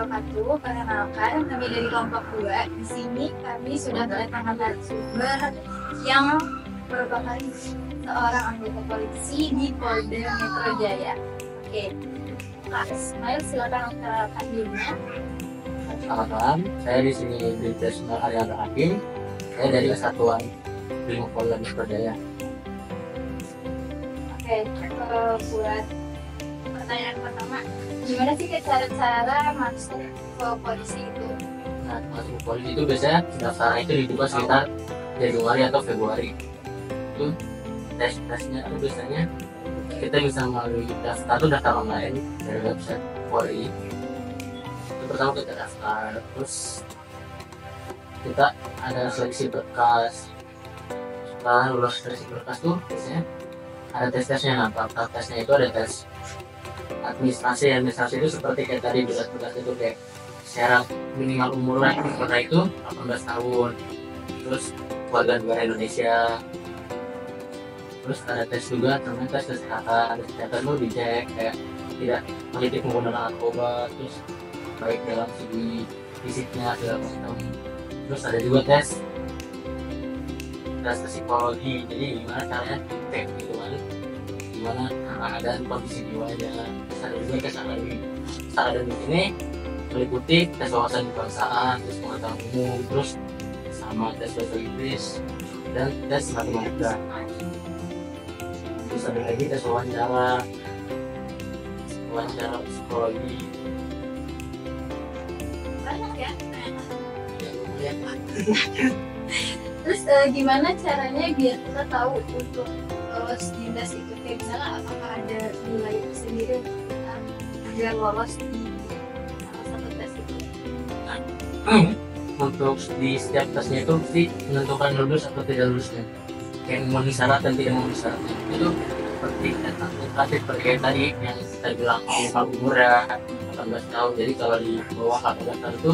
wabarakatuh. Perkenalkan, kami dari kelompok 2. Di sini kami sudah kedatangan narasumber yang merupakan seorang anggota polisi di Polda Metro Jaya. Oke, Kak Ismail, silakan memperkenalkan dirinya. Selamat malam, saya di sini Brigjen Ismail Ariana Hakim. Saya dari Kesatuan Brimob Polda Metro Jaya. Oke, buat pertanyaan pertama, gimana sih cara masuk ke polisi itu? Nah, masuk polisi itu biasanya daftarnya itu dibuka sekitar Januari atau Februari. Itu tesnya itu biasanya kita bisa melalui daftar online dari website Polri. Itu pertama kita daftar, terus kita ada seleksi berkas. Setelah lulus seleksi berkas tuh biasanya ada tes-tesnya. Nah, tahap tesnya itu ada tes administrasi itu seperti kayak tadi berkas itu kayak syarat minimal umur kita itu 18 tahun, terus warga negara Indonesia. Terus ada tes juga namanya tes kesehatan itu dicek kayak tidak politik menggunakan narkoba, terus baik dalam segi fisiknya segala macam. Terus ada juga tes psikologi, jadi gimana caranya cek gitu kan, gimana keadaan kondisi jiwanya. Terus ada juga tes akademik ini meliputi tes wawasan kebangsaan, tes pengetahuan umum, terus sama tes bahasa Inggris dan tes matematika. Terus ada lagi tes wawancara psikologi. Banyak ya. Ya lumayan lah. Terus gimana caranya biar kita tahu untuk lolos di tes itu? Kayak misalnya apakah ada nilai sendiri untuk kita biar lolos di salah satu tes itu? Untuk di setiap tesnya itu mesti menentukan lulus atau tidak lulusnya, kayak memenuhi syarat dan tidak memenuhi syarat. Itu seperti administratif seperti tadi yang saya bilang minimal umur ya 18 tahun. Jadi kalau di bawah 18 tahun itu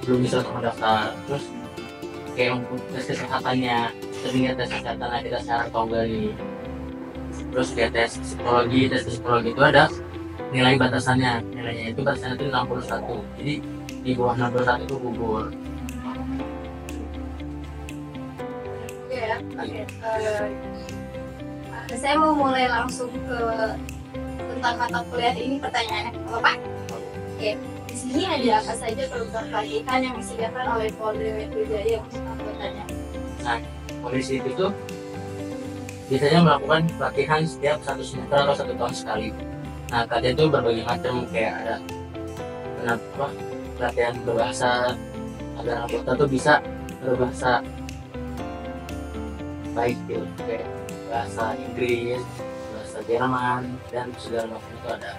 belum bisa untuk mendaftar. Terus kayak untuk tes kesehatannya, sering tes kesehatan kita sehat atau enggak nih. Terus kayak tes psikologi itu ada nilai batasannya, nilainya itu batasannya itu 61. Jadi di bawah 61 itu gugur. Ya, oke. Saya mau mulai langsung ke tentang mata kuliah ini pertanyaannya, Bapak. Oke, di sini ada apa saja program pelatihan yang disediakan oleh Polda Metro Jaya untuk anggotanya? Nah, polisi itu tuh biasanya melakukan pelatihan setiap 1 semester atau 1 tahun sekali. Nah, pelatihan itu berbagai macam, kayak ada pelatihan berbahasa agar anggota tuh bisa berbahasa baik gitu, kayak bahasa Inggris, bahasa Jerman, dan segala macam itu ada.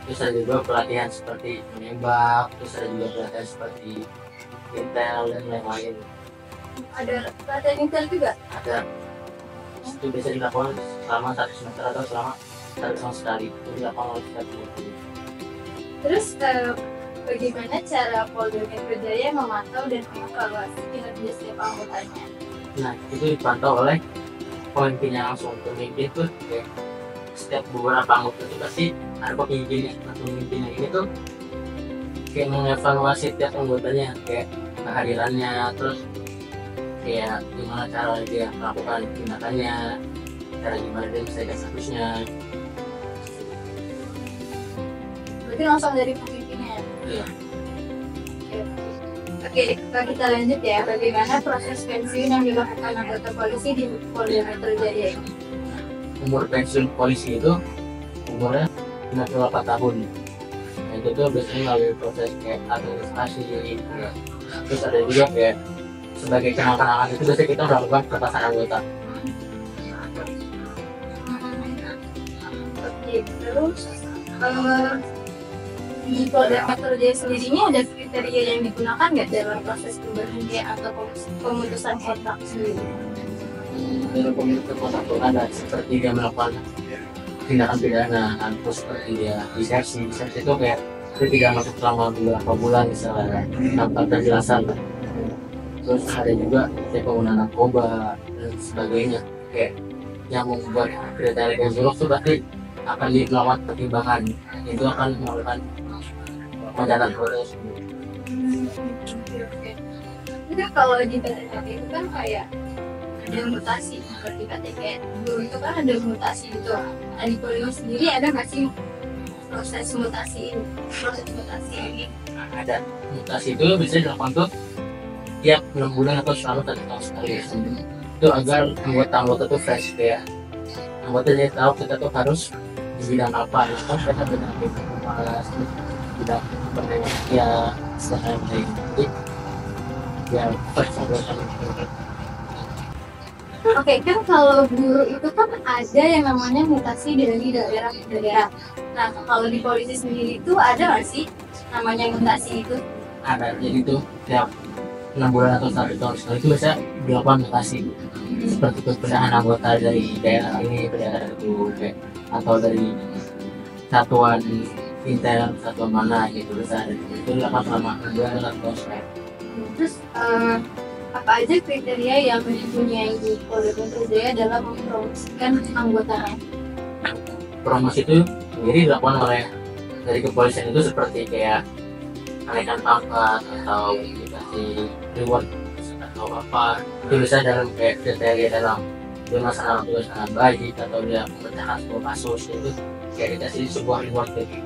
Terus ada juga pelatihan seperti menembak, terus ada juga pelatihan seperti intel dan lain-lain. Ada pelatihan intel juga? Ada. Itu bisa dilakukan selama 1 semester atau selama 1 tahun sekali. Itu dilakukan oleh setiap guru. Terus bagaimana cara Polda Metro Jaya memantau dan mengevaluasi kinerja setiap anggotanya? Nah, itu dipantau oleh pemimpinnya langsung. Pemimpin tuh kayak setiap beberapa anggota itu pasti ada pemimpinnya. Nah, pemimpinnya ini tuh kayak mengevaluasi setiap anggotanya, kayak kehadirannya, terus kayak gimana cara dia melakukan tindakannya, cara gimana dia bisa statusnya. Berarti langsung dari pemimpinnya. Iya. Oke, kita lanjut ya. Bagaimana proses pensiun yang dilakukan anggota polisi di Polda Metro Jaya ini? Umur pensiun polisi itu umurnya 58 tahun. Nah, itu tuh biasanya melalui proses kayak administrasi ya. Terus ada juga kayak sebagai kenang-kenangan itu biasanya kita melakukan pelepasan anggota. Oke, terus di Polda Metro Jaya sendirinya ada kriteria yang digunakan nggak dalam proses pemberhentian atau pemutusan kontrak sendiri? Dalam pemutusan kontrak itu ada seperti dia melakukan tindakan pidana, terus seperti dia disersi itu kayak dia tidak masuk selama beberapa bulan misalnya tanpa penjelasan. Terus ada juga kayak penggunaan narkoba dan sebagainya, kayak yang membuat kriteria yang buruk itu pasti akan dilakukan pertimbangan. Itu akan melakukan pencatat polisi. Oke. Enggak, kalau di PTKT itu kan kayak ada mutasi seperti KTK guru itu kan ada mutasi gitu. Nah, di Polri sendiri ada nggak sih proses mutasi ini? Proses mutasi ini Ada mutasi itu bisa dilakukan tuh tiap 6 bulan atau selalu 1 tahun sekali. Itu agar anggota tuh fresh, kayak anggota jadi tahu kita tuh harus di bidang apa. Itu kan kita bidang kepala bidang ya secara baik. Jadi ya fresh anggota. Oke, kan kalau guru itu kan ada yang namanya mutasi dari daerah ke daerah. Nah, kalau di polisi sendiri itu ada nggak sih namanya mutasi itu? Ada, jadi tuh tiap 6 bulan atau 1 tahun sekali itu bisa dilakukan mutasi, seperti perpindahan anggota dari daerah ini ke daerah itu, atau dari satuan intel satuan mana gitu, bisa itu dilakukan selama 6 bulan atau 1 tahun sekali. Terus apa aja kriteria yang dipunyai Polda Metro Jaya dalam mempromosikan anggotanya? Promosi itu sendiri dilakukan oleh dari kepolisian itu seperti kayak kenaikan pangkat atau dikasih reward atau apa, itu bisa dalam kayak kriteria dalam dia melaksanakan tugas dengan baik atau dia memecahkan sebuah kasus, itu kayak dikasih sebuah reward gitu.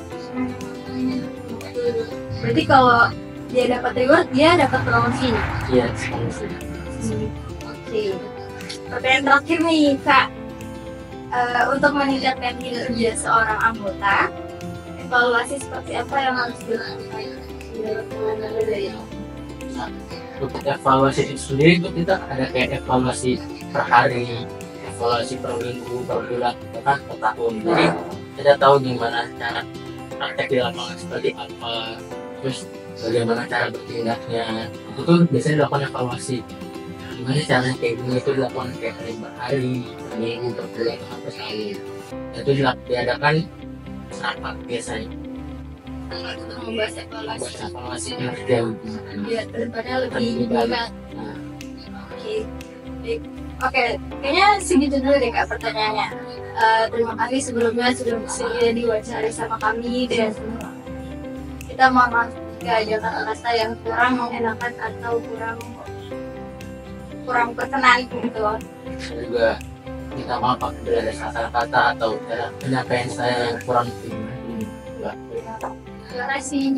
Berarti kalau dia dapat reward, dia dapat promosi. Iya, promosi. Oke. Pertanyaan terakhir nih Kak, untuk meningkatkan kinerja seorang anggota, evaluasi seperti apa yang harus dilakukan di dalam penanganan dari Nah, untuk evaluasi itu sendiri itu kita ada kayak evaluasi per hari, evaluasi per minggu, per bulan, bahkan per tahun. Jadi kita tahu gimana cara praktek di lapangan seperti apa, terus bagaimana cara bertindaknya. Itu tuh biasanya dilakukan evaluasi. Gimana caranya kayak gini, itu dilakukan kayak hari per hari, per minggu, per bulan, sampai setahun. Itu diadakan rapat biasanya. untuk membahas evaluasi. Buat evaluasi kinerja. Ya, kedepannya lebih baik. Oke, baik. Oke, kayaknya segitu dulu deh Kak pertanyaannya. Terima kasih sebelumnya sudah bersedia diwawancara sama kami, dan kita mohon maaf jika ada kata-kata yang kurang mengenakan atau kurang berkenan gitu. Saya juga minta maaf apabila ada kata-kata atau penyampaian saya yang kurang. Terima kasih.